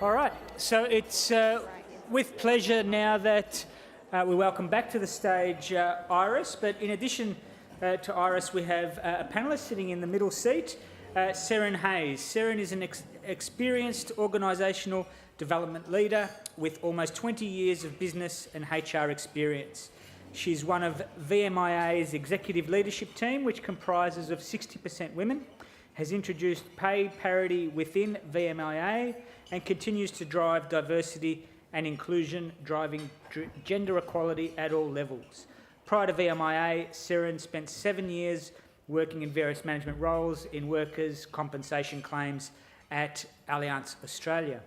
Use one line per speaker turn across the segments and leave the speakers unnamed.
All right, so it's with pleasure now that we welcome back to the stage Iris, but in addition to Iris, we have a panellist sitting in the middle seat, Seren Hayes. Seren is an experienced organisational development leader with almost 20 years of business and HR experience. She's one of VMIA's executive leadership team, which comprises of 60% women, has introduced pay parity within VMIA and continues to drive diversity and inclusion, driving gender equality at all levels. Prior to VMIA, Seren spent 7 years working in various management roles in workers' compensation claims at Allianz Australia.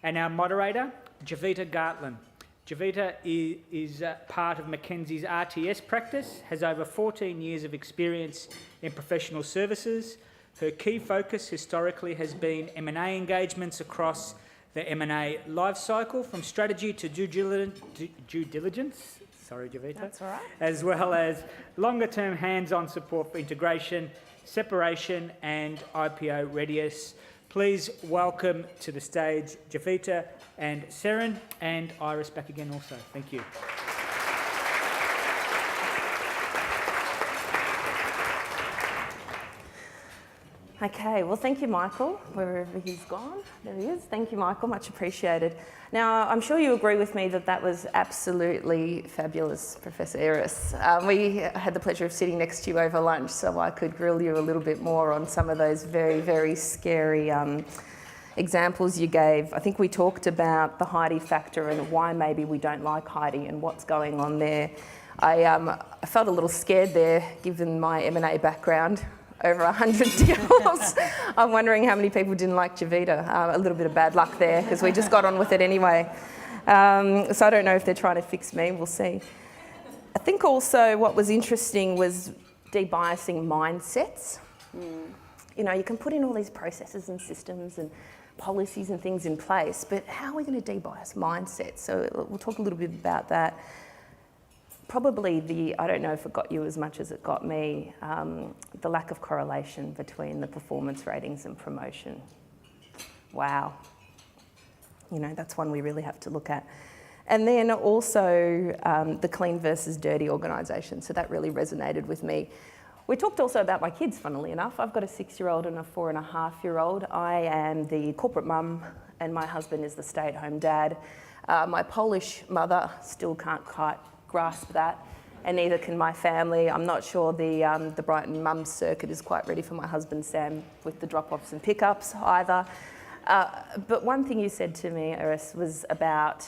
And our moderator, Javita Gartland. Javita is part of Mackenzie's RTS practice, has over 14 years of experience in professional services. Her key focus historically has been M&A engagements across the M&A life cycle, from strategy to due diligence. Sorry, Javita.
That's all right.
As well as longer-term hands-on support for integration, separation and IPO readiness. Please welcome to the stage Javita and Seren, and Iris back again also. Thank you.
Okay, well, thank you, Michael, wherever he's gone. There he is. Thank you, Michael, much appreciated. Now, I'm sure you agree with me that that was absolutely fabulous, Professor Iris. We had the pleasure of sitting next to you over lunch, so I could grill you a little bit more on some of those very, very scary examples you gave. I think we talked about the Heidi factor and why maybe we don't like Heidi and what's going on there. I felt a little scared there, given my M&A background. Over 100 deals. I'm wondering how many people didn't like Javita. A little bit of bad luck there, because we just got on with it anyway. So I don't know if they're trying to fix me, we'll see. I think also what was interesting was debiasing mindsets. You know, you can put in all these processes and systems and policies and things in place, but how are we going to debias mindsets? So we'll talk a little bit about that. Probably I don't know if it got you as much as it got me, the lack of correlation between the performance ratings and promotion. Wow. You know, that's one we really have to look at. And then also the clean versus dirty organisation. So that really resonated with me. We talked also about my kids, funnily enough. I've got a 6-year-old and a 4.5-year-old. I am the corporate mum and my husband is the stay-at-home dad. My Polish mother still can't quite grasp that, and neither can my family. I'm not sure the Brighton Mums circuit is quite ready for my husband Sam with the drop-offs and pickups either. But one thing you said to me, Iris, was about,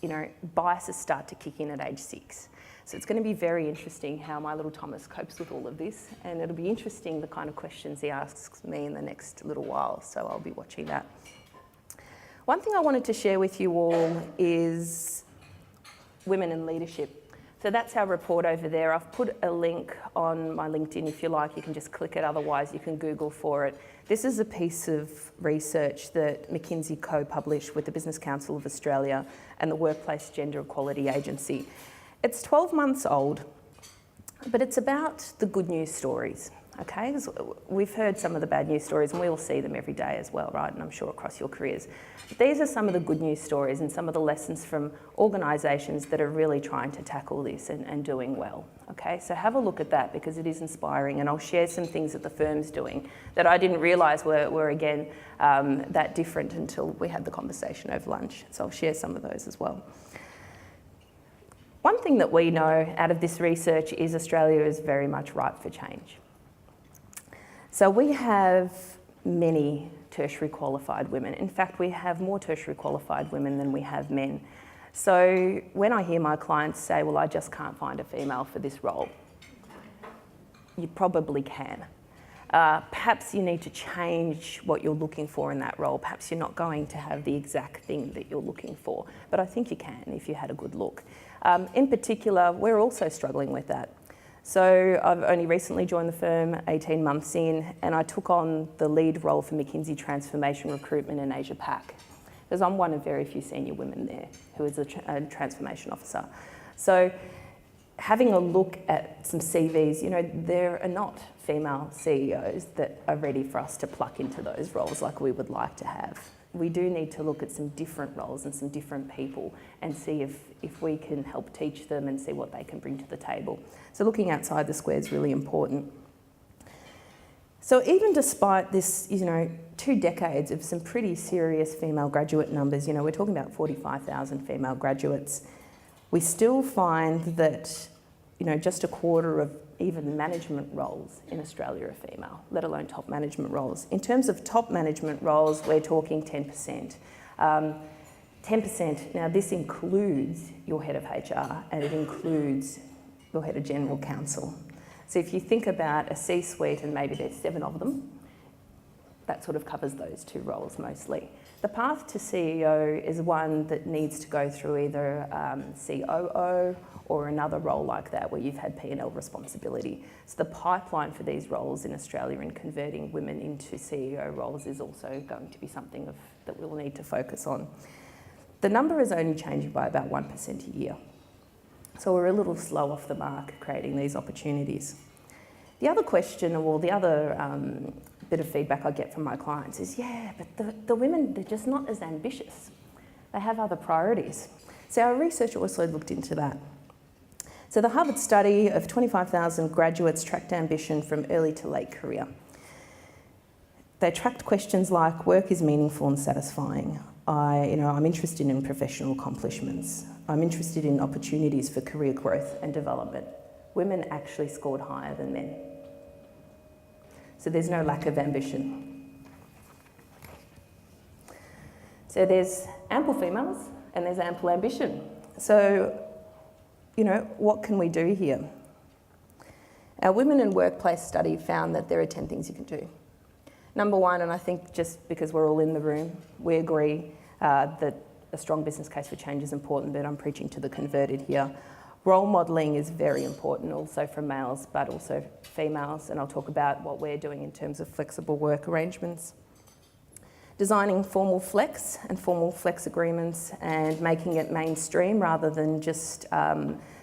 you know, biases start to kick in at age 6. So it's going to be very interesting how my little Thomas copes with all of this, and it'll be interesting the kind of questions he asks me in the next little while, so I'll be watching that. One thing I wanted to share with you all is women in leadership. So that's our report over there. I've put a link on my LinkedIn if you like. You can just click it, otherwise you can Google for it. This is a piece of research that McKinsey co-published with the Business Council of Australia and the Workplace Gender Equality Agency. It's 12 months old, but it's about the good news stories. Okay, we've heard some of the bad news stories and we all see them every day as well, right? And I'm sure across your careers. But these are some of the good news stories and some of the lessons from organisations that are really trying to tackle this and doing well. Okay, so have a look at that because it is inspiring, and I'll share some things that the firm's doing that I didn't realise were again that different until we had the conversation over lunch. So I'll share some of those as well. One thing that we know out of this research is Australia is very much ripe for change. So we have many tertiary qualified women. In fact, we have more tertiary qualified women than we have men. So when I hear my clients say, well, I just can't find a female for this role, you probably can. Perhaps you need to change what you're looking for in that role. Perhaps you're not going to have the exact thing that you're looking for, but I think you can if you had a good look. In particular, we're also struggling with that. So I've only recently joined the firm, 18 months in, and I took on the lead role for McKinsey Transformation Recruitment in Asia Pac, because I'm one of very few senior women there who is a transformation officer. So having a look at some CVs, you know, there are not female CEOs that are ready for us to pluck into those roles like we would like to have. We do need to look at some different roles and some different people and see if we can help teach them and see what they can bring to the table. So looking outside the square is really important. So even despite this, you know, 2 decades of some pretty serious female graduate numbers, you know, we're talking about 45,000 female graduates, we still find that, you know, just a quarter of even management roles in Australia are female, let alone top management roles. In terms of top management roles, we're talking 10%. 10%, now this includes your head of HR and it includes your head of general counsel. So if you think about a C-suite and maybe there's 7 of them, that sort of covers those 2 roles mostly. The path to CEO is one that needs to go through either COO or another role like that where you've had P&L responsibility. So the pipeline for these roles in Australia and converting women into CEO roles is also going to be something that we'll need to focus on. The number is only changing by about 1% a year. So we're a little slow off the mark creating these opportunities. The other question, or the other bit of feedback I get from my clients is, yeah, but the women, they're just not as ambitious. They have other priorities. So our research also looked into that. So the Harvard study of 25,000 graduates tracked ambition from early to late career. They tracked questions like, work is meaningful and satisfying. I'm interested in professional accomplishments. I'm interested in opportunities for career growth and development. Women actually scored higher than men. So there's no lack of ambition. So there's ample females and there's ample ambition. So, you know, what can we do here? Our Women in Workplace study found that there are 10 things you can do. Number 1, and I think just because we're all in the room, we agree that a strong business case for change is important, but I'm preaching to the converted here. Role modelling is very important, also for males, but also females, and I'll talk about what we're doing in terms of flexible work arrangements. Designing formal flex and formal flex agreements and making it mainstream rather than just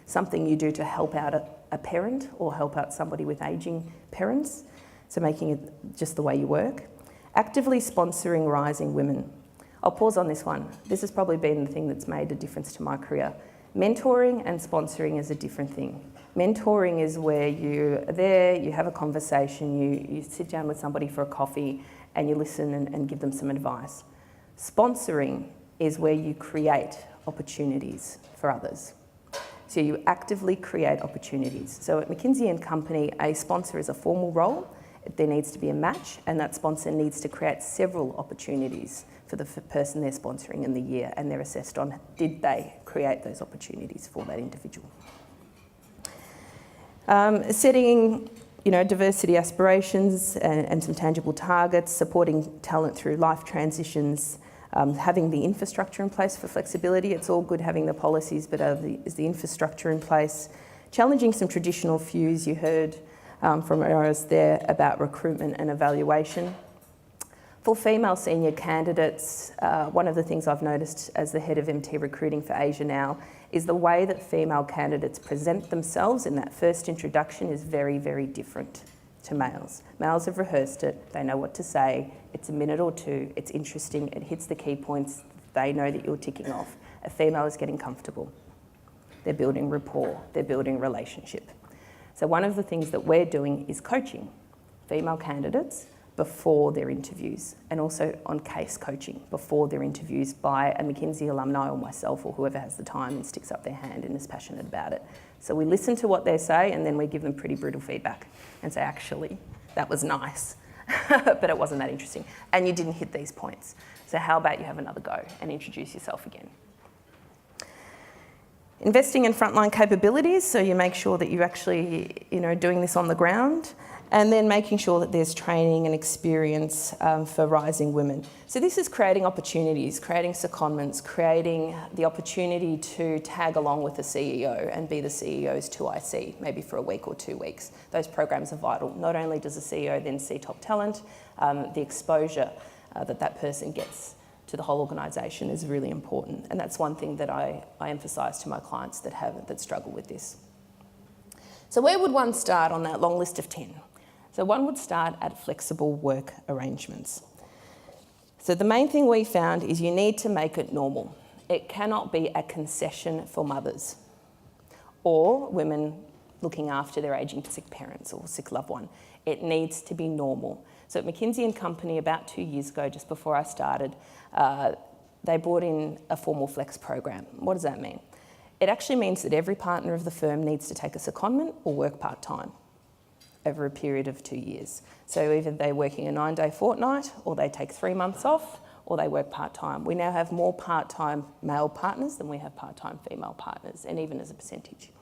something you do to help out a parent or help out somebody with ageing parents. So making it just the way you work. Actively sponsoring rising women. I'll pause on this one. This has probably been the thing that's made a difference to my career. Mentoring and sponsoring is a different thing. Mentoring is where you're there, you have a conversation, you sit down with somebody for a coffee and you listen and give them some advice. Sponsoring is where you create opportunities for others. So you actively create opportunities. So at McKinsey & Company, a sponsor is a formal role. There needs to be a match, and that sponsor needs to create several opportunities for the person they're sponsoring in the year, and they're assessed on did they create those opportunities for that individual. Setting, diversity aspirations and some tangible targets, supporting talent through life transitions, having the infrastructure in place for flexibility. It's all good having the policies, but is the infrastructure in place? Challenging some traditional views you heard from Iris there about recruitment and evaluation. For female senior candidates, one of the things I've noticed as the head of MT recruiting for Asia now is the way that female candidates present themselves in that first introduction is very, very different to males. Males have rehearsed it, they know what to say, it's a minute or 2, it's interesting, it hits the key points, they know that you're ticking off. A female is getting comfortable. They're building rapport, they're building relationship. So one of the things that we're doing is coaching female candidates before their interviews, and also on case coaching before their interviews by a McKinsey alumni or myself or whoever has the time and sticks up their hand and is passionate about it. So we listen to what they say and then we give them pretty brutal feedback and say, actually, that was nice, but it wasn't that interesting. And you didn't hit these points. So how about you have another go and introduce yourself again? Investing in frontline capabilities, so you make sure that you're actually, doing this on the ground, and then making sure that there's training and experience for rising women. So this is creating opportunities, creating secondments, creating the opportunity to tag along with the CEO and be the CEO's 2IC, maybe for a week or 2 weeks. Those programs are vital. Not only does the CEO then see top talent, the exposure that person gets to the whole organisation is really important. And that's one thing that I emphasise to my clients that struggle with this. So where would one start on that long list of 10? So one would start at flexible work arrangements. So the main thing we found is you need to make it normal. It cannot be a concession for mothers or women looking after their ageing sick parents or sick loved one. It needs to be normal. So at McKinsey & Company about 2 years ago, just before I started, they brought in a formal flex program. What does that mean? It actually means that every partner of the firm needs to take a secondment or work part-time over a period of 2 years. So either they're working a 9-day fortnight, or they take 3 months off, or they work part-time. We now have more part-time male partners than we have part-time female partners, and even as a percentage.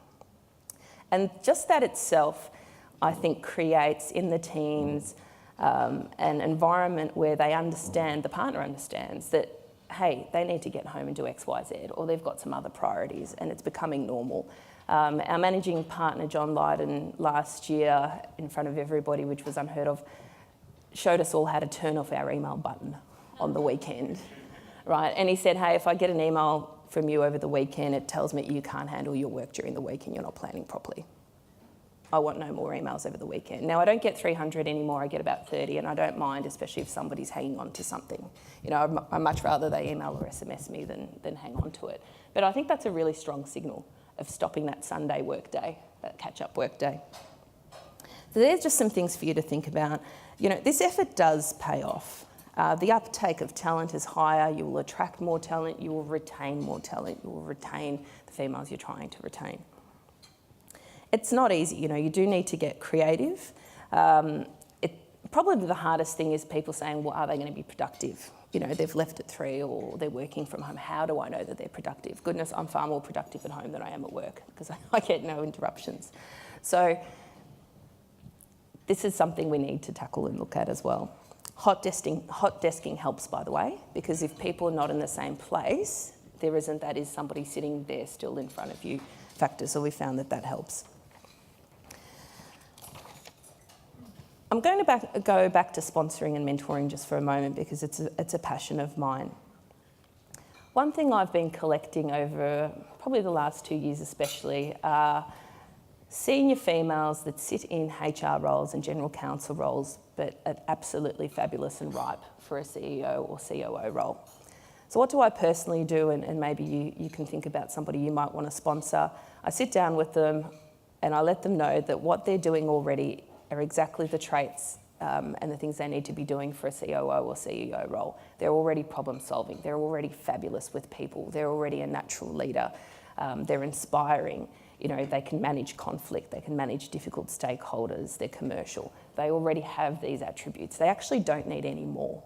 And just that itself, I think, creates in the teams an environment where they understand, the partner understands that, hey, they need to get home and do X, Y, Z, or they've got some other priorities, and it's becoming normal. Our managing partner, John Lydon, last year, in front of everybody, which was unheard of, showed us all how to turn off our email button on the weekend, right? And he said, hey, if I get an email from you over the weekend, it tells me you can't handle your work during the week and you're not planning properly. I want no more emails over the weekend. Now, I don't get 300 anymore, I get about 30, and I don't mind, especially if somebody's hanging on to something. You know, I'd much rather they email or SMS me than hang on to it. But I think that's a really strong signal of stopping that Sunday work day, that catch-up work day. So there's just some things for you to think about. You know, this effort does pay off. The uptake of talent is higher, you will attract more talent, you will retain more talent, you will retain the females you're trying to retain. It's not easy, you know, you do need to get creative. Probably the hardest thing is people saying, well, are they going to be productive? You know, they've left at 3 or they're working from home. How do I know that they're productive? Goodness, I'm far more productive at home than I am at work because I get no interruptions. So this is something we need to tackle and look at as well. Hot desking helps, by the way, because if people are not in the same place, there isn't, that is somebody sitting there still in front of you factor. So we found that helps. I'm going to go back to sponsoring and mentoring just for a moment because it's a passion of mine. One thing I've been collecting over probably the last 2 years especially are senior females that sit in HR roles and general counsel roles but are absolutely fabulous and ripe for a CEO or COO role. So what do I personally do, and maybe you can think about somebody you might want to sponsor. I sit down with them and I let them know that what they're doing already are exactly the traits and the things they need to be doing for a COO or CEO role. They're already problem solving, they're already fabulous with people, they're already a natural leader, they're inspiring, you know, they can manage conflict, they can manage difficult stakeholders, they're commercial. They already have these attributes. They actually don't need any more.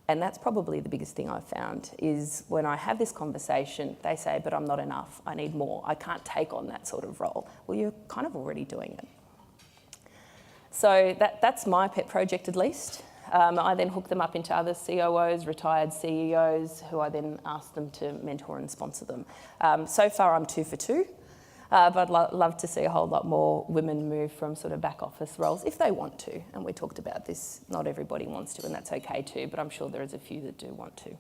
And that's probably the biggest thing I've found is when I have this conversation, they say, but I'm not enough, I need more, I can't take on that sort of role. Well, you're kind of already doing it. So that's my pet project at least. I then hook them up into other COOs, retired CEOs, who I then ask them to mentor and sponsor them. So far I'm 2 for 2, but I'd love to see a whole lot more women move from sort of back office roles if they want to. And we talked about this, not everybody wants to, and that's okay too, but I'm sure there is a few that do want to.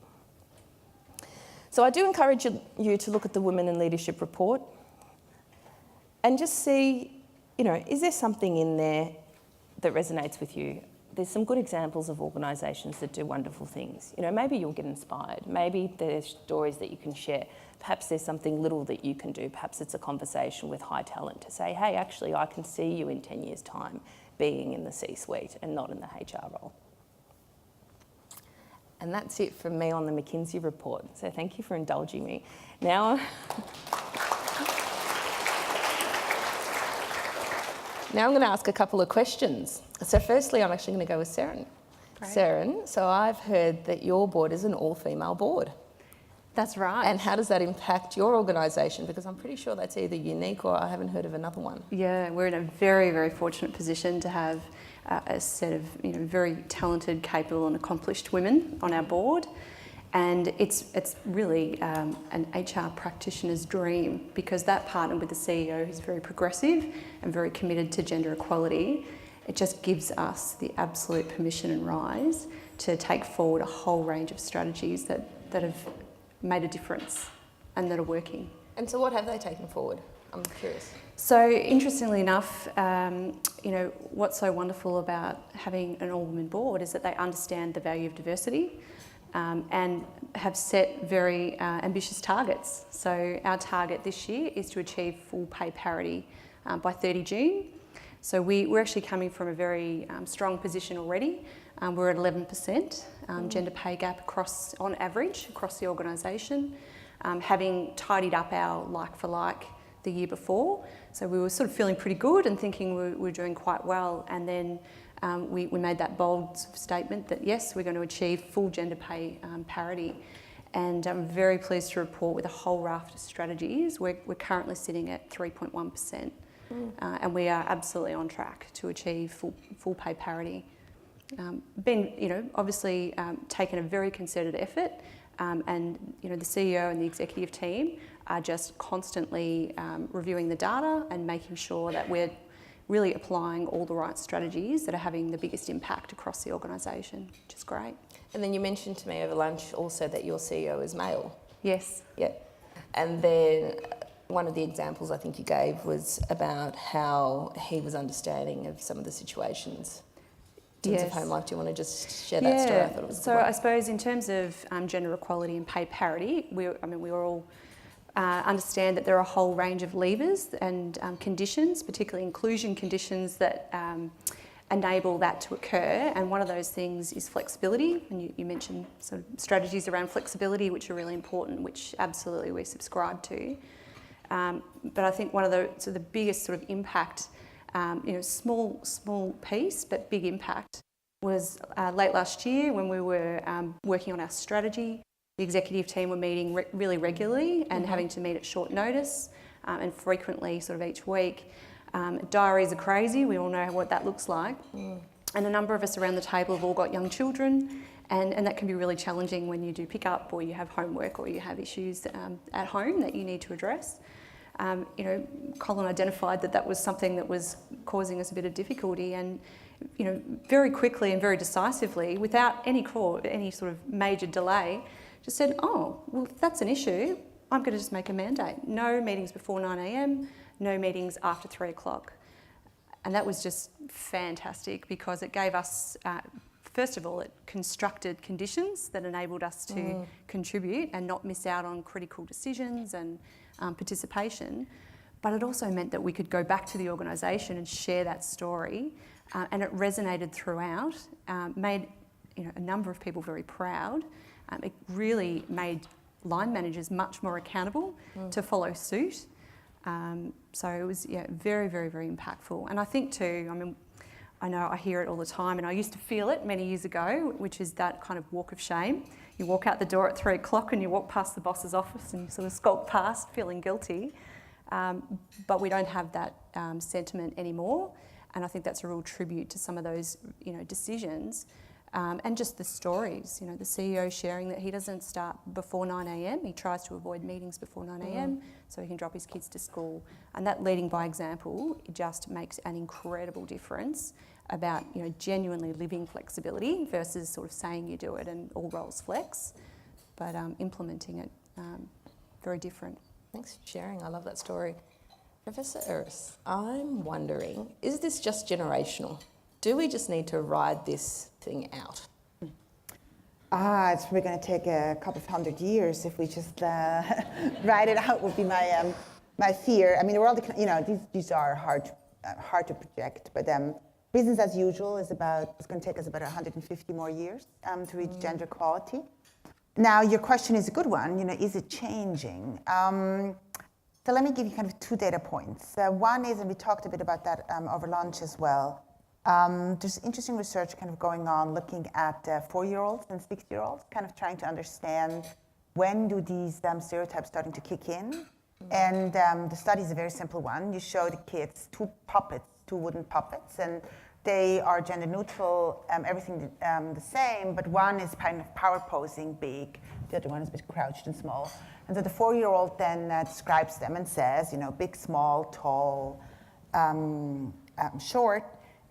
So I do encourage you to look at the Women in Leadership report and just see, you know, is there something in there that resonates with you? There's some good examples of organisations that do wonderful things. You know, maybe you'll get inspired. Maybe there's stories that you can share. Perhaps there's something little that you can do. Perhaps it's a conversation with high talent to say, hey, actually, I can see you in 10 years' time being in the C-suite and not in the HR role. And that's it from me on the McKinsey report. So thank you for indulging me. Now I'm going to ask a couple of questions. So firstly, I'm actually going to go with Seren. Seren, so I've heard that your board is an all-female board.
That's right.
And how does that impact your organisation? Because I'm pretty sure that's either unique or I haven't heard of another one.
Yeah, we're in a very, very fortunate position to have a set of very talented, capable and accomplished women on our board. And it's really an HR practitioner's dream because that partnered with the CEO who's very progressive and very committed to gender equality. It just gives us the absolute permission and rise to take forward a whole range of strategies that have made a difference and that are working.
And so what have they taken forward?
I'm curious.
So interestingly enough, what's so wonderful about having an all-women board is that they understand the value of diversity and have set very ambitious targets. So our target this year is to achieve full pay parity by 30 June. So we're actually coming from a very strong position already. We're at 11% gender pay gap on average across the organisation, having tidied up our like-for-like the year before. So we were sort of feeling pretty good and thinking we were doing quite well. And then we made that bold statement that yes, we're going to achieve full gender pay parity. And I'm very pleased to report with a whole raft of strategies, we're currently sitting at 3.1%. And we are absolutely on track to achieve full pay parity. Obviously taken a very concerted effort, and the CEO and the executive team are just constantly reviewing the data and making sure that we're really applying all the right strategies that are having the biggest impact across the organisation, which is great.
And then you mentioned to me over lunch also that your CEO is male.
Yes.
Yeah. And then one of the examples I think you gave was about how he was understanding of some of the situations in terms of home life. Do you want to just share that story? I thought it was
I suppose in terms of gender equality and pay parity, we all understand that there are a whole range of levers and conditions, particularly inclusion conditions that enable that to occur. And one of those things is flexibility. And you mentioned sort of strategies around flexibility, which are really important, which absolutely we subscribe to. But I think one of the biggest sort of impact, small piece, but big impact, was late last year when we were working on our strategy. The executive team were meeting really regularly and having to meet at short notice and frequently, sort of each week. Diaries are crazy, we all know what that looks like. And a number of us around the table have all got young children, and that can be really challenging when you do pick up or you have homework or you have issues at home that you need to address. Colin identified that was something that was causing us a bit of difficulty, and very quickly and very decisively, without any sort of major delay, just said, oh, well, if that's an issue, I'm going to just make a mandate. No meetings before 9 a.m, no meetings after 3 o'clock. And that was just fantastic because it gave us, first of all, it constructed conditions that enabled us to contribute and not miss out on critical decisions and participation. But it also meant that we could go back to the organisation and share that story, and it resonated throughout, made a number of people very proud. It really made line managers much more accountable to follow suit. So it was very, very, very impactful. And I think too, I know I hear it all the time, and I used to feel it many years ago, which is that kind of walk of shame. You walk out the door at 3 o'clock and you walk past the boss's office and you sort of skulk past feeling guilty. But we don't have that sentiment anymore. And I think that's a real tribute to some of those decisions. And just the stories, the CEO sharing that he doesn't start before 9 a.m. He tries to avoid meetings before 9 a.m. so he can drop his kids to school. And that leading by example, it just makes an incredible difference about, genuinely living flexibility versus sort of saying you do it and all roles flex, but implementing it, very different.
Thanks for sharing. I love that story. Professor Iris, I'm wondering, is this just generational? Do we just need to ride this thing out?
It's probably going to take a couple of 100 years if we just ride it out. Would be my fear. The world, these are hard to project, but business as usual it's going to take us about 150 more years to reach gender equality. Now, your question is a good one. Is it changing? So let me give you kind of 2 data points. One is, and we talked a bit about that over lunch as well. There's interesting research kind of going on looking at 4-year-olds and 6-year-olds, kind of trying to understand when do these stereotypes starting to kick in. And the study is a very simple one. You show the kids 2 wooden puppets, and they are gender neutral, everything the same, but one is kind of power posing big, the other one is a bit crouched and small. And so the 4-year-old then describes them and says, big, small, tall, short.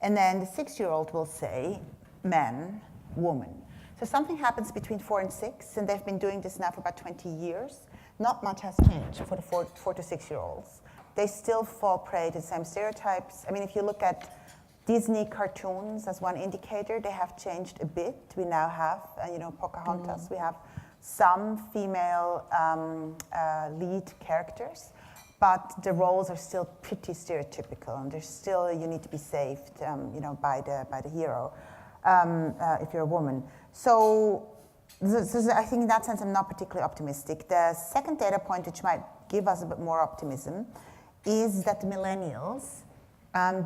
And then the 6-year-old will say, man, woman. So something happens between 4 and 6, and they've been doing this now for about 20 years. Not much has changed for the 4 to 6-year-olds. they still fall prey to the same stereotypes. I mean, if you look at Disney cartoons as one indicator, they have changed a bit. We now have, Pocahontas. We have some female lead characters, but the roles are still pretty stereotypical, and there's still, you need to be saved, by the hero if you're a woman. So I think in that sense, I'm not particularly optimistic. The second data point, which might give us a bit more optimism, is that the millennials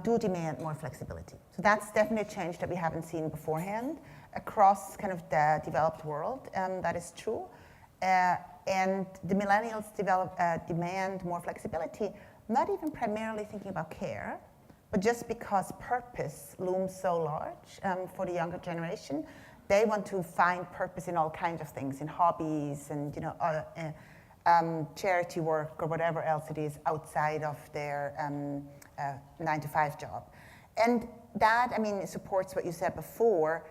do demand more flexibility. So that's definitely a change that we haven't seen beforehand across kind of the developed world. That is true. And the millennials demand more flexibility, not even primarily thinking about care, but just because purpose looms so large for the younger generation. They want to find purpose in all kinds of things, in hobbies and charity work or whatever else it is outside of their 9-to-5 job. And that, I mean, supports what you said before.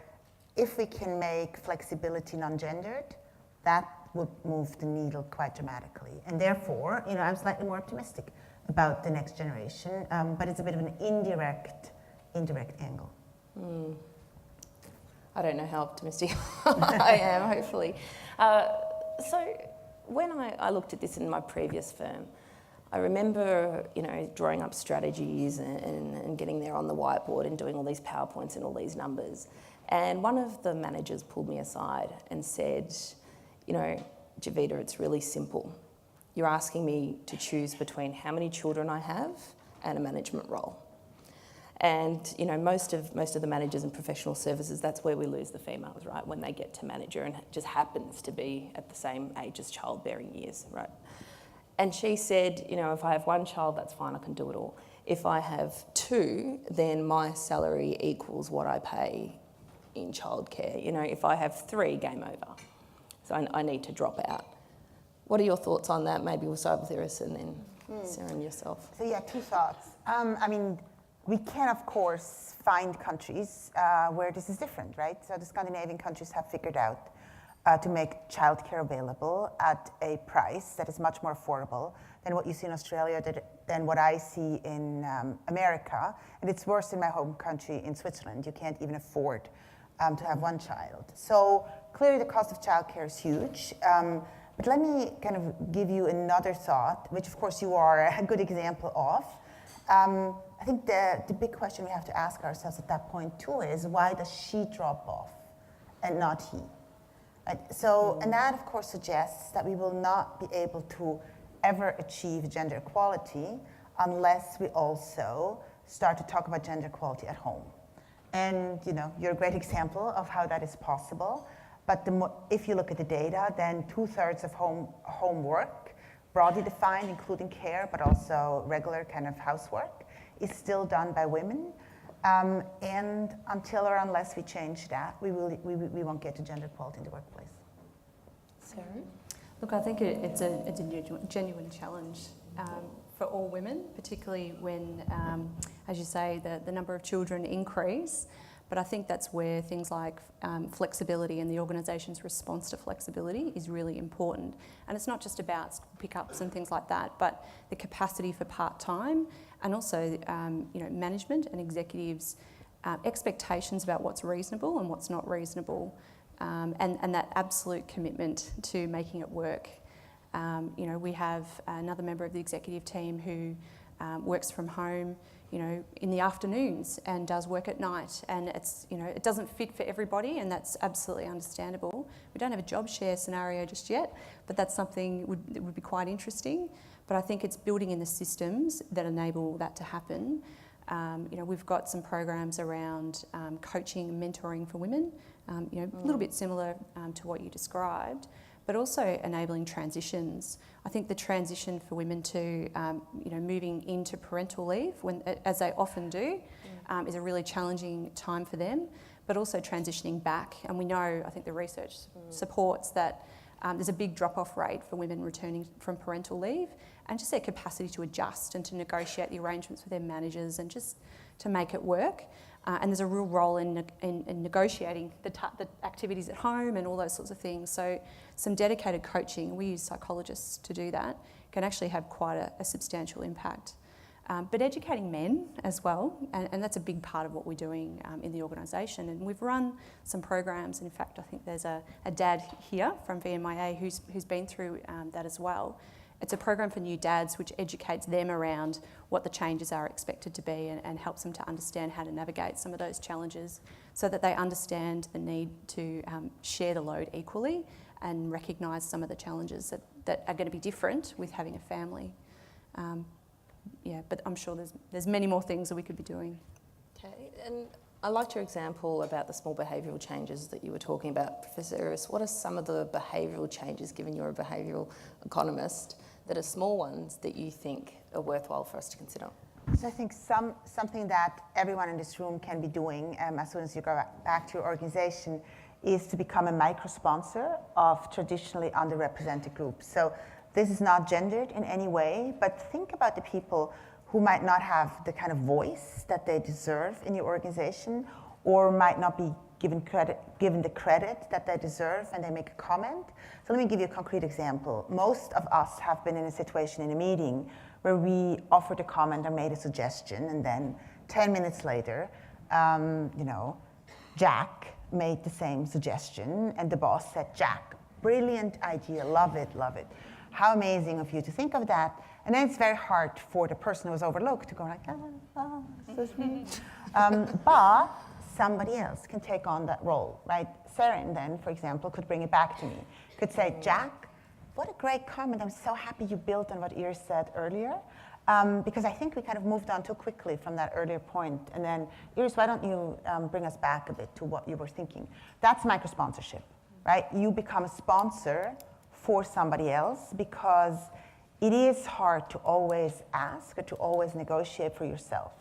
If we can make flexibility non-gendered, that would move the needle quite dramatically. And therefore, I'm slightly more optimistic about the next generation, but it's a bit of an indirect angle.
I don't know how optimistic I am, hopefully. So when I looked at this in my previous firm, I remember, drawing up strategies and getting there on the whiteboard and doing all these PowerPoints and all these numbers. And one of the managers pulled me aside and said, Javita, it's really simple. You're asking me to choose between how many children I have and a management role. And most of the managers in professional services, that's where we lose the females, right? When they get to manager, and it just happens to be at the same age as childbearing years, right? And she said, if I have one child, that's fine, I can do it all. If I have two, then my salary equals what I pay in childcare. If I have three, game over. So I need to drop out. What are your thoughts on that? Maybe we'll start with Iris and then Sarah and yourself.
So yeah, two thoughts. We can, of course, find countries where this is different, right? So the Scandinavian countries have figured out to make childcare available at a price that is much more affordable than what you see in Australia, than what I see in America. And it's worse in my home country, in Switzerland. You can't even afford to have one child. So clearly the cost of childcare is huge. But let me kind of give you another thought, which of course you are a good example of. I think the big question we have to ask ourselves at that point too is, why does she drop off and not he? Right? So, and that of course suggests that we will not be able to ever achieve gender equality unless we also start to talk about gender equality at home. And you're a great example of how that is possible. But if you look at the data, then 2/3 of homework, broadly defined, including care, but also regular kind of housework, is still done by women. And until or unless we change that, we won't get to gender equality in the workplace.
Sarah? Look, I think it's a genuine challenge for all women, particularly when, as you say, the number of children increase. But I think that's where things like flexibility and the organisation's response to flexibility is really important. And it's not just about pickups and things like that, but the capacity for part-time, and also management and executives' expectations about what's reasonable and what's not reasonable, and that absolute commitment to making it work. We have another member of the executive team who works from home in the afternoons and does work at night, and it's it doesn't fit for everybody, and that's absolutely understandable. We don't have a job share scenario just yet, but that's something that would be quite interesting. But I think it's building in the systems that enable that to happen. We've got some programs around coaching and mentoring for women, a little bit similar to what you described, but also enabling transitions. I think the transition for women to, moving into parental leave, as they often do, is a really challenging time for them, but also transitioning back. And we know, I think the research supports that there's a big drop-off rate for women returning from parental leave, and just their capacity to adjust and to negotiate the arrangements with their managers and just to make it work. And there's a real role in negotiating the activities at home and all those sorts of things. So some dedicated coaching, we use psychologists to do that, can actually have quite a substantial impact. But educating men as well, and that's a big part of what we're doing in the organisation. And we've run some programs. In fact, I think there's a dad here from VMIA who's been through that as well. It's a program for new dads which educates them around what the changes are expected to be and helps them to understand how to navigate some of those challenges so that they understand the need to share the load equally and recognise some of the challenges that are going to be different with having a family. But I'm sure there's many more things that we could be doing.
Okay, and I liked your example about the small behavioural changes that you were talking about, Professor Iris. What are some of the behavioural changes, given you're a behavioural economist, that are small ones that you think are worthwhile for us to consider?
So I think something that everyone in this room can be doing as soon as you go back to your organization is to become a micro-sponsor of traditionally underrepresented groups. So this is not gendered in any way, but think about the people who might not have the kind of voice that they deserve in your organization, or might not be given the credit that they deserve when they make a comment. So let me give you a concrete example. Most of us have been in a situation in a meeting where we offered a comment or made a suggestion, and then 10 minutes later, Jack made the same suggestion, and the boss said, "Jack, brilliant idea, love it, love it. How amazing of you to think of that." And then it's very hard for the person who was overlooked to go like, so sweet. But somebody else can take on that role, right? Saren then, for example, could bring it back to me. Could say, "Jack, what a great comment. I'm so happy you built on what Iris said earlier." Because I think we kind of moved on too quickly from that earlier point. And then, Iris, why don't you bring us back a bit to what you were thinking? That's micro-sponsorship, right? You become a sponsor for somebody else because it is hard to always ask or to always negotiate for yourself.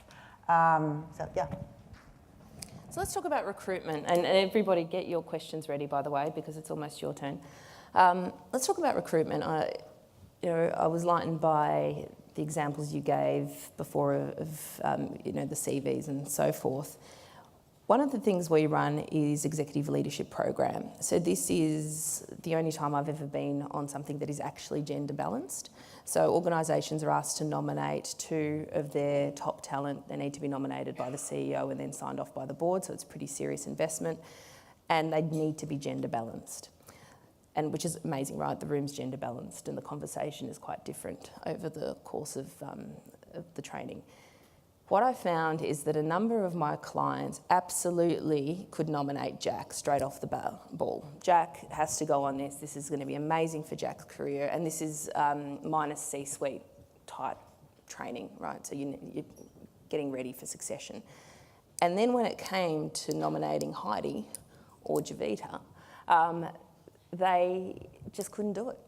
So let's talk about recruitment. And everybody get your questions ready, by the way, because it's almost your turn. Let's talk about recruitment. I was lightened by the examples you gave before of the CVs and so forth. One of the things we run is executive leadership program. So this is the only time I've ever been on something that is actually gender balanced. So organisations are asked to nominate 2 of their top talent. They need to be nominated by the CEO and then signed off by the board. So it's a pretty serious investment, and they need to be gender balanced. And which is amazing, right? The room's gender balanced and the conversation is quite different over the course of the training. What I found is that a number of my clients absolutely could nominate Jack straight off the ball. Jack has to go on this. This is going to be amazing for Jack's career. And this is minus C-suite type training, right? So you're getting ready for succession. And then when it came to nominating Heidi or Javita, they just couldn't do it.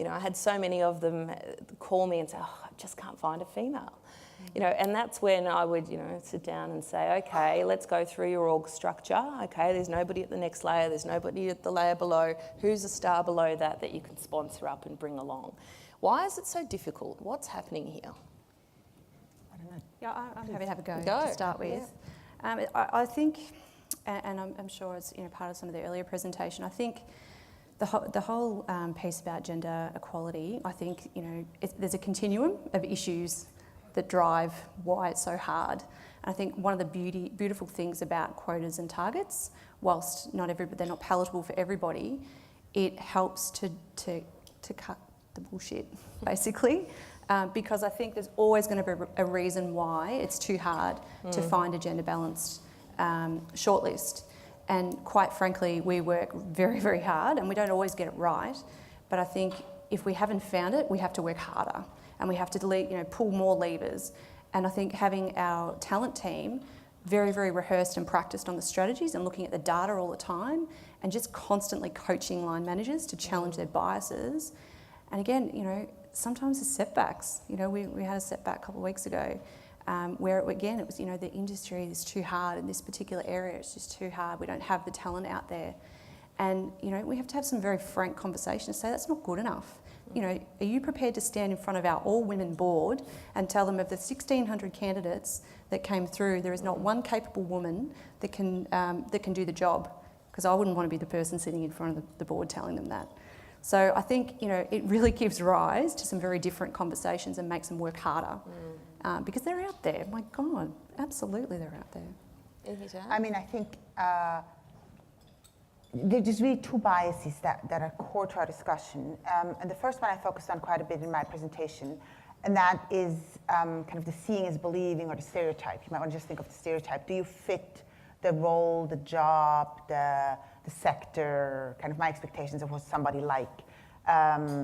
I had so many of them call me and say, "Oh, I just can't find a female." And that's when I would, sit down and say, "Okay, let's go through your org structure. Okay, there's nobody at the next layer, there's nobody at the layer below. Who's a star below that you can sponsor up and bring along?" Why is it so difficult? What's happening here?
I don't know. Yeah, I'm happy to have a go to start with. Yeah. I think, and I'm sure it's part of some of the earlier presentation, I think the whole piece about gender equality, I think, there's a continuum of issues that drive why it's so hard. And I think one of the beautiful things about quotas and targets, whilst they're not palatable for everybody, it helps to cut the bullshit, basically. Because I think there's always going to be a reason why it's too hard to find a gender balanced shortlist. And quite frankly, we work very, very hard and we don't always get it right. But I think if we haven't found it, we have to work harder and we have to pull more levers. And I think having our talent team very, very rehearsed and practiced on the strategies and looking at the data all the time and just constantly coaching line managers to challenge their biases. And again, sometimes there's setbacks. We had a setback a couple of weeks ago where, it was, the industry is too hard in this particular area. It's just too hard. We don't have the talent out there. And, we have to have some very frank conversations, say that's not good enough. You know, are you prepared to stand in front of our all-women board and tell them of the 1,600 candidates that came through, there is not one capable woman that can do the job? Because I wouldn't want to be the person sitting in front of the board telling them that. So I think, you know, it really gives rise to some very different conversations and makes them work harder because they're out there. My God, absolutely they're out there.
Anything to add?
I mean, I think there's really two biases that are core to our discussion. And the first one I focused on quite a bit in my presentation, and that is kind of the seeing is believing, or the stereotype. You might want to just think of the stereotype. Do you fit the role, the job, the sector, kind of my expectations of what somebody like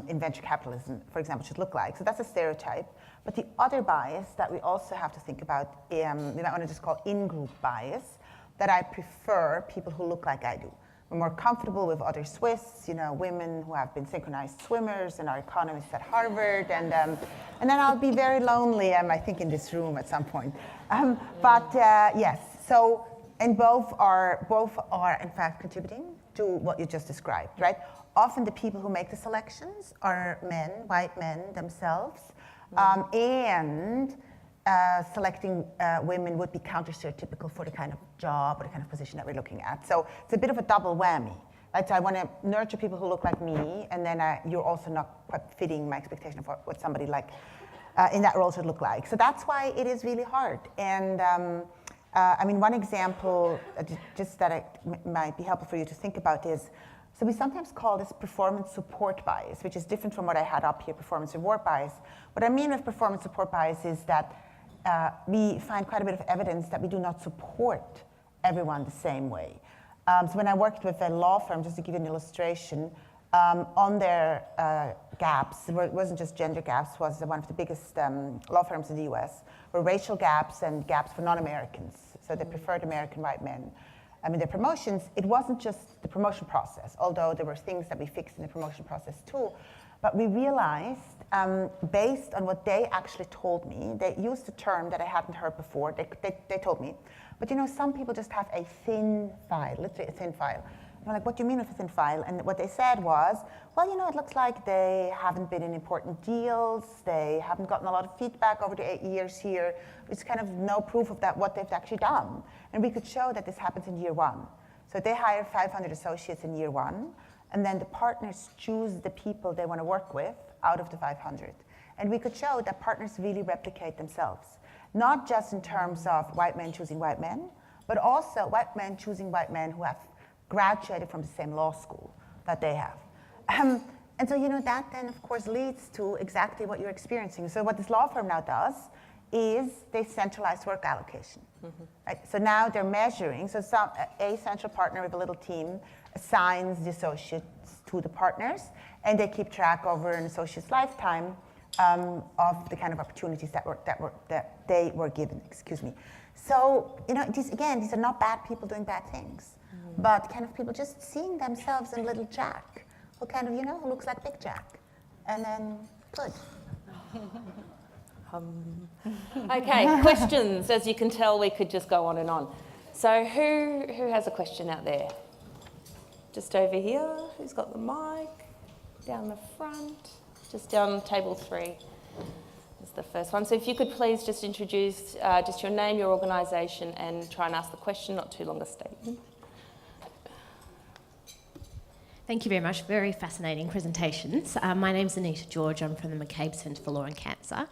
in venture capitalism, for example, should look like? So that's a stereotype. But the other bias that we also have to think about, we might want to just call in-group bias, that I prefer people who look like I do. We're more comfortable with other Swiss, you know, women who have been synchronized swimmers and are economists at Harvard, and then I'll be very lonely, I think, in this room at some point. Yes, so, and both are in fact contributing to what you just described, right? Often the people who make the selections are men, white men themselves, and selecting women would be counter-stereotypical for the kind of job or the kind of position that we're looking at. So it's a bit of a double whammy. Right? So I want to nurture people who look like me, and then you're also not quite fitting my expectation of what somebody like in that role should look like. So that's why it is really hard. And I mean, one example just that it might be helpful for you to think about is, so we sometimes call this performance support bias, which is different from what I had up here, performance reward bias. What I mean with performance support bias is that we find quite a bit of evidence that we do not support everyone the same way. So when I worked with a law firm, just to give you an illustration, on their gaps, it wasn't just gender gaps, was one of the biggest law firms in the US, were racial gaps and gaps for non-Americans. So they preferred American white men. I mean, their promotions, it wasn't just the promotion process, although there were things that we fixed in the promotion process too. But we realized, based on what they actually told me, they used a term that I hadn't heard before. They told me, but you know, some people just have a thin file, literally a thin file. And I'm like, what do you mean with a thin file? And what they said was, well, you know, it looks like they haven't been in important deals. They haven't gotten a lot of feedback over the 8 years here. It's kind of no proof of that, what they've actually done. And we could show that this happens in year one. So they hire 500 associates in year one, and then the partners choose the people they want to work with out of the 500. And we could show that partners really replicate themselves, not just in terms of white men choosing white men, but also white men choosing white men who have graduated from the same law school that they have. And so, you know, that then, of course, leads to exactly what you're experiencing. So what this law firm now does is they centralize work allocation. Right? So now they're measuring, so a central partner with a little team assigns the associates to the partners, and they keep track over an associate's lifetime of the kind of opportunities that they were given, excuse me. So, you know, these are not bad people doing bad things, but kind of people just seeing themselves in little Jack, who kind of, you know, who looks like Big Jack, and then good.
Okay, questions. As you can tell, we could just go on and on. So who has a question out there? Just over here. Who's got the mic? Down the front. Just down table 3 is the first one. So if you could please just introduce just your name, your organisation, and try and ask the question, not too long a statement.
Thank you very much. Very fascinating presentations. My name's Anita George. I'm from the McCabe Centre for Law and Cancer.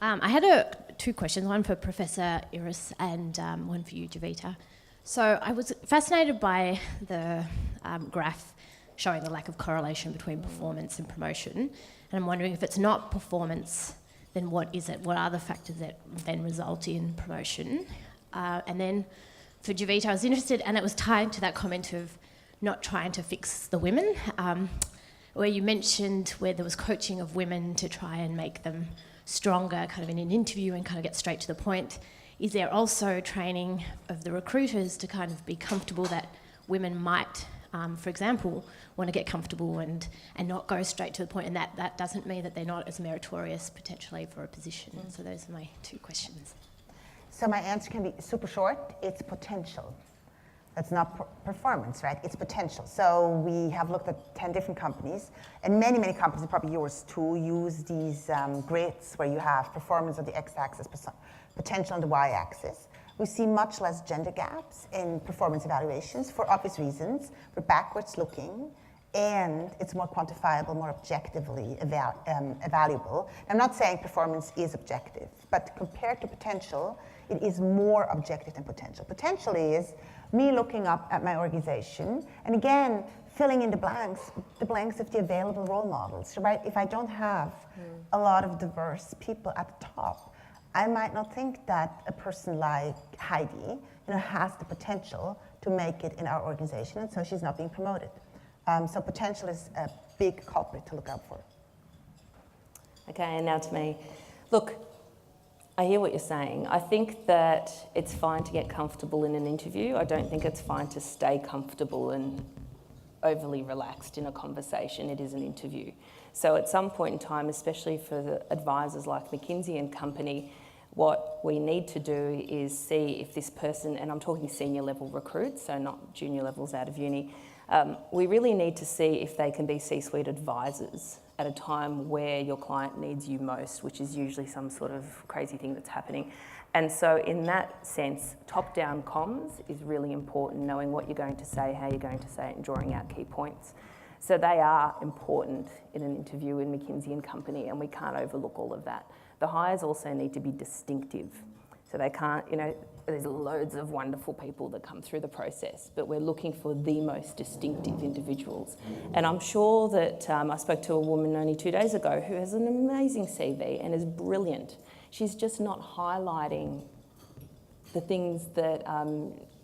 I had 2 questions, one for Professor Iris and one for you, Jovita. So I was fascinated by the graph showing the lack of correlation between performance and promotion. And I'm wondering, if it's not performance, then what is it? What are the factors that then result in promotion? And then for Jovita, I was interested, and it was tied to that comment of not trying to fix the women, where you mentioned where there was coaching of women to try and make them stronger, kind of in an interview, and kind of get straight to the point. Is there also training of the recruiters to kind of be comfortable that women might, for example, want to get comfortable and not go straight to the point, and that doesn't mean that they're not as meritorious potentially for a position? So those are my 2 questions.
So my answer can be super short. It's potential. That's not performance, right? It's potential. So we have looked at 10 different companies, and many, many companies, probably yours too, use these grids where you have performance on the x-axis, potential on the y-axis. We see much less gender gaps in performance evaluations for obvious reasons. We're backwards looking, and it's more quantifiable, more objectively evaluable. I'm not saying performance is objective, but compared to potential, it is more objective than potential. Potential is me looking up at my organization, and again, filling in the blanks of the available role models, right? If I don't have a lot of diverse people at the top, I might not think that a person like Heidi, has the potential to make it in our organization, and so she's not being promoted. So potential is a big culprit to look out for.
Okay, and now to me. Look, I hear what you're saying. I think that it's fine to get comfortable in an interview. I don't think it's fine to stay comfortable and overly relaxed in a conversation. It is an interview. So at some point in time, especially for the advisors like McKinsey and Company, what we need to do is see if this person, and I'm talking senior level recruits, so not junior levels out of uni, we really need to see if they can be C-suite advisors at a time where your client needs you most, which is usually some sort of crazy thing that's happening. And so in that sense, top-down comms is really important, knowing what you're going to say, how you're going to say it, and drawing out key points. So they are important in an interview in McKinsey and Company, and we can't overlook all of that. The hires also need to be distinctive. So they can't, there's loads of wonderful people that come through the process, but we're looking for the most distinctive individuals. And I'm sure that I spoke to a woman only 2 days ago who has an amazing CV and is brilliant. She's just not highlighting the things that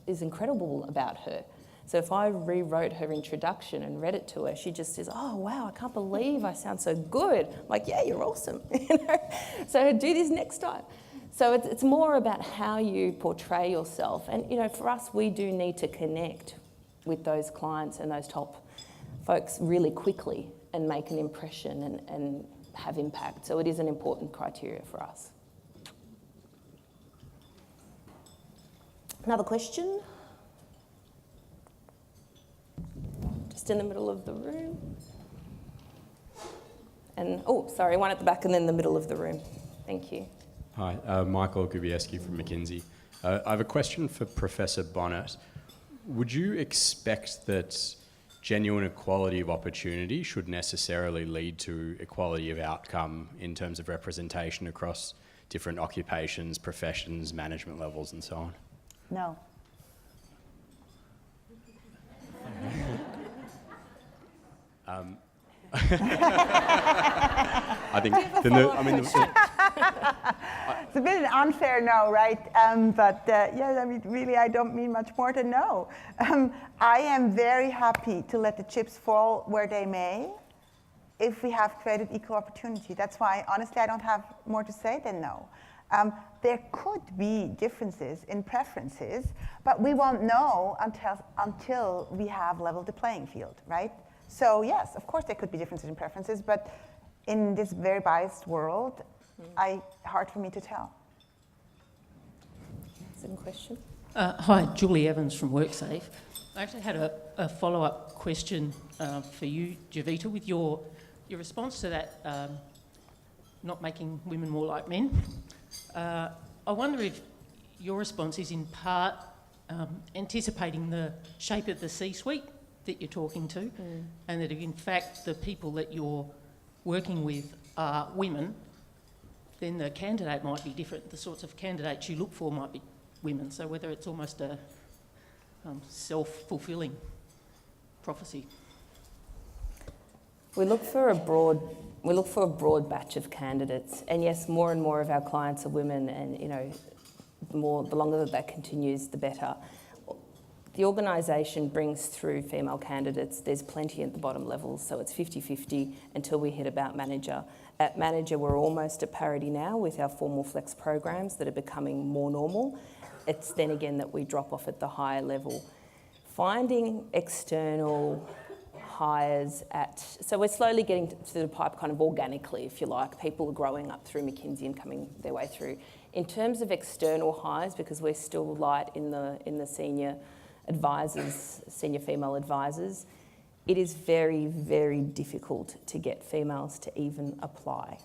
is incredible about her. So if I rewrote her introduction and read it to her, she just says, oh, wow, I can't believe I sound so good. I'm like, yeah, you're awesome. So do this next time. So it's more about how you portray yourself. And, for us, we do need to connect with those clients and those top folks really quickly and make an impression and have impact. So it is an important criteria for us. Another question? Just in the middle of the room. And, one at the back and then the middle of the room. Thank you.
Hi, Michael Gubieski from McKinsey. I have a question for Professor Bohnet. Would you expect that genuine equality of opportunity should necessarily lead to equality of outcome in terms of representation across different occupations, professions, management levels, and so on?
No.
I think
it's a bit an unfair no, right? Really, I don't mean much more than no. I am very happy to let the chips fall where they may if we have created equal opportunity. That's why, honestly, I don't have more to say than no. There could be differences in preferences, but we won't know until we have leveled the playing field, right? So yes, of course there could be differences in preferences, but in this very biased world, hard for me to tell.
Second question.
Hi, Julie Evans from WorkSafe. I actually had a follow-up question for you, Jovita, with your response to that not making women more like men. I wonder if your response is in part anticipating the shape of the C-suite that you're talking to, and that if in fact the people that you're working with are women, then the candidate might be different. The sorts of candidates you look for might be women. So whether it's almost a self-fulfilling prophecy.
We look for a broad batch of candidates, and yes, more and more of our clients are women, and the longer that continues, the better. The organisation brings through female candidates. There's plenty at the bottom levels, so it's 50-50 until we hit about manager. At manager, we're almost at parity now with our formal flex programs that are becoming more normal. It's then again that we drop off at the higher level. Finding external hires so we're slowly getting to the pipe kind of organically, if you like. People are growing up through McKinsey and coming their way through. In terms of external hires, because we're still light in the senior
advisors, senior female advisors, it is very, very difficult to get females to even apply.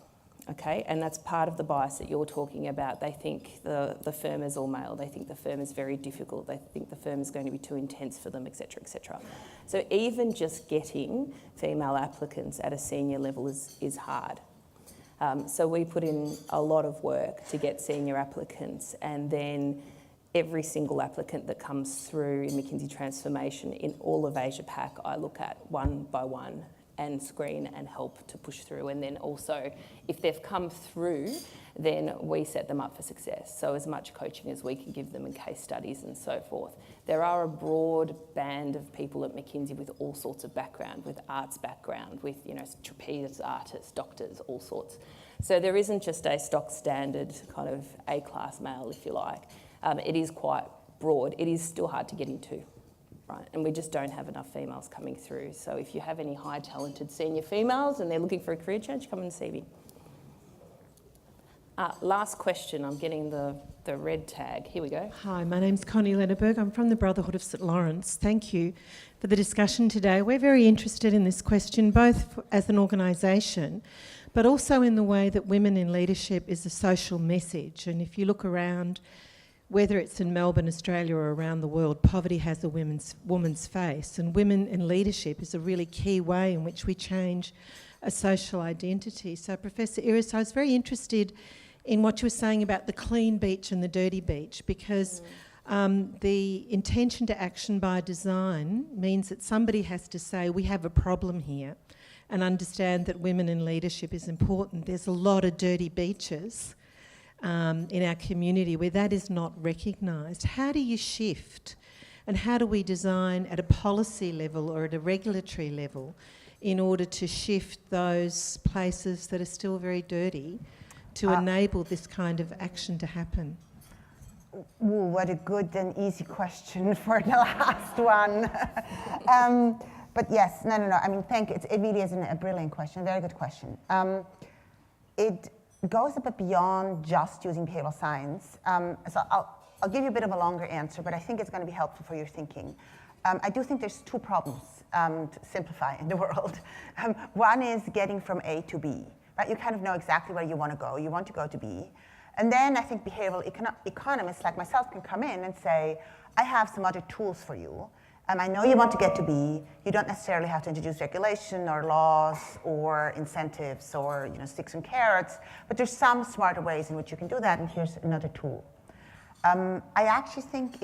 Okay, and that's part of the bias that you're talking about. They think the firm is all male. They think the firm is very difficult. They think the firm is going to be too intense for them, etc., etc. So even just getting female applicants at a senior level is hard. So we put in a lot of work to get senior applicants, and then every single applicant that comes through in McKinsey Transformation in all of Asia Pac, I look at one by one and screen and help to push through. And then also, if they've come through, then we set them up for success. So as much coaching as we can give them in case studies and so forth. There are a broad band of people at McKinsey with all sorts of background, with arts background, with, you know, trapeze artists, doctors, all sorts. So there isn't just a stock standard kind of A-class male, if you like. It is quite broad. It is still hard to get into. Right, and we just don't have enough females coming through. So if you have any high talented senior females and they're looking for a career change, come and see me. Last question, I'm getting the red tag. Here we go.
Hi, my name's Connie Lenneberg. I'm from the Brotherhood of St Lawrence. Thank you for the discussion today. We're very interested in this question, both as an organisation, but also in the way that women in leadership is a social message. And if you look around, whether it's in Melbourne, Australia, or around the world, poverty has a woman's face, and women in leadership is a really key way in which we change a social identity. So, Professor Iris, I was very interested in what you were saying about the clean beach and the dirty beach, because the intention to action by design means that somebody has to say, we have a problem here, and understand that women in leadership is important. There's a lot of dirty beaches in our community where that is not recognised. How do you shift, and how do we design at a policy level or at a regulatory level in order to shift those places that are still very dirty to enable this kind of action to happen?
Ooh, what a good and easy question for the last one. But yes, no. I mean, thank you. It really is a brilliant question, a very good question. It goes a bit beyond just using behavioral science. So I'll give you a bit of a longer answer, but I think it's going to be helpful for your thinking. I do think there's two problems to simplify in the world. One is getting from A to B. Right? You kind of know exactly where you want to go. You want to go to B. And then I think behavioral economists like myself can come in and say, I have some other tools for you. I know you want to get to B. You don't necessarily have to introduce regulation or laws or incentives or, you know, sticks and carrots, but there's some smarter ways in which you can do that, and here's another tool. I actually think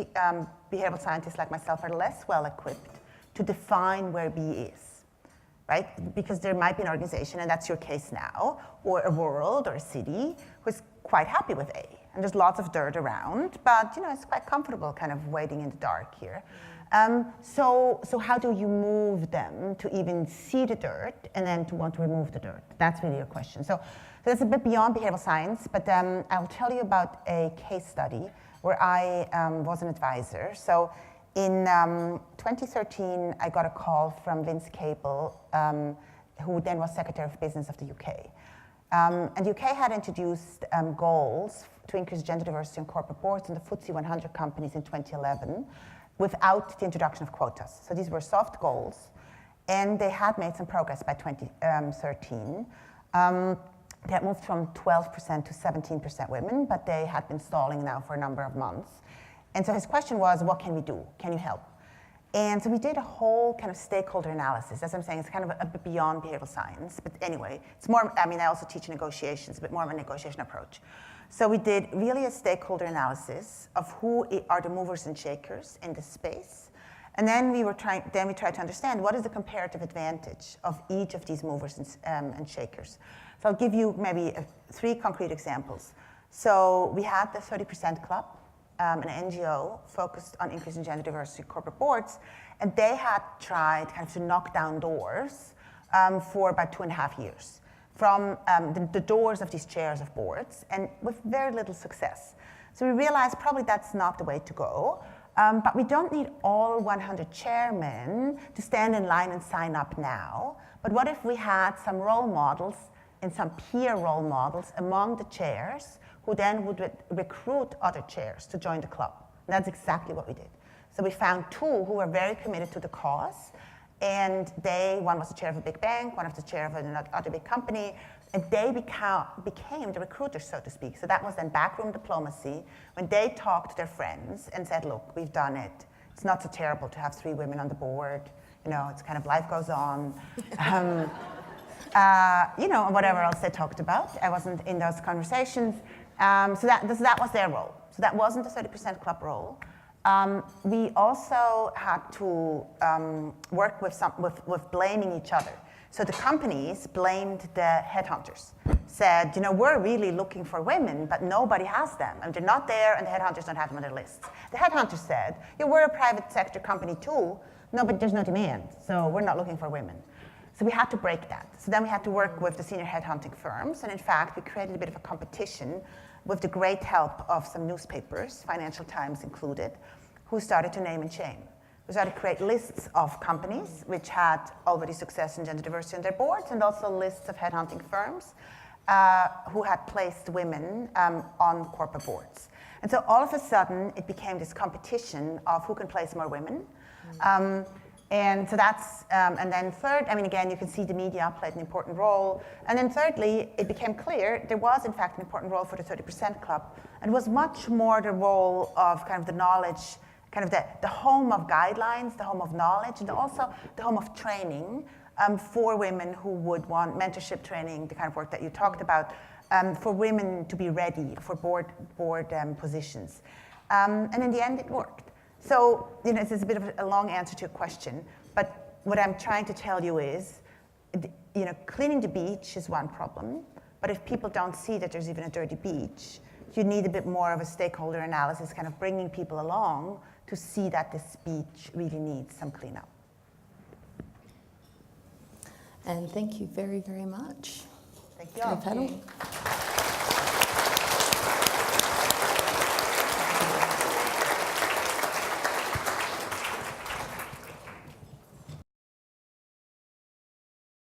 behavioral scientists like myself are less well equipped to define where B is, right? Because there might be an organization, and that's your case now, or a world or a city who's quite happy with A. And there's lots of dirt around, but, you know, it's quite comfortable kind of waiting in the dark here. So how do you move them to even see the dirt and then to want to remove the dirt? That's really your question. So that's a bit beyond behavioral science, but I'll tell you about a case study where I was an advisor. So in 2013, I got a call from Vince Cable, who then was Secretary of Business of the UK. And the UK had introduced goals to increase gender diversity on corporate boards in the FTSE 100 companies in 2011. Without the introduction of quotas. So these were soft goals, and they had made some progress by 2013. They had moved from 12% to 17% women, but they had been stalling now for a number of months. And so his question was, what can we do? Can you help? And so we did a whole kind of stakeholder analysis. As I'm saying, it's kind of a bit beyond behavioral science, but anyway, it's more, I mean, I also teach negotiations, a bit more of a negotiation approach. So we did really a stakeholder analysis of who are the movers and shakers in this space. And then we tried to understand what is the comparative advantage of each of these movers and shakers. So I'll give you maybe 3 concrete examples. So we had the 30% Club, an NGO focused on increasing gender diversity in corporate boards, and they had tried kind of to knock down doors for about 2.5 years. From the doors of these chairs of boards, and with very little success. So we realized probably that's not the way to go, but we don't need all 100 chairmen to stand in line and sign up now. But what if we had some role models and some peer role models among the chairs who then would recruit other chairs to join the club? And that's exactly what we did. So we found 2 who were very committed to the cause, and one was the chair of a big bank, one was the chair of another big company, and they became the recruiters, so to speak. So that was then backroom diplomacy, when they talked to their friends and said, look, we've done it. It's not so terrible to have 3 women on the board. You know, it's kind of life goes on. You know, and whatever else they talked about. I wasn't in those conversations. So that was their role. So that wasn't the 30% Club role. We also had to work with blaming each other. So the companies blamed the headhunters, said, you know, we're really looking for women, but nobody has them, and they're not there, and the headhunters don't have them on their lists. The headhunters said, yeah, we're a private sector company too, no, but there's no demand, so we're not looking for women. So we had to break that. So then we had to work with the senior headhunting firms, and in fact, we created a bit of a competition with the great help of some newspapers, Financial Times included, who started to name and shame. We started to create lists of companies which had already success in gender diversity on their boards, and also lists of headhunting firms who had placed women on corporate boards. And so all of a sudden, it became this competition of who can place more women. And so that's, and then third, I mean, again, you can see the media played an important role. And then thirdly, it became clear there was, in fact, an important role for the 30% Club. And it was much more the role of kind of the knowledge, kind of the home of guidelines, the home of knowledge, and also the home of training for women who would want mentorship training, the kind of work that you talked about, for women to be ready for board positions. And in the end, it worked. So, you know, this is a bit of a long answer to your question, but what I'm trying to tell you is, you know, cleaning the beach is one problem, but if people don't see that there's even a dirty beach, you need a bit more of a stakeholder analysis, kind of bringing people along to see that this beach really needs some cleanup.
And thank you very, very much.
Thank you all.
Panel.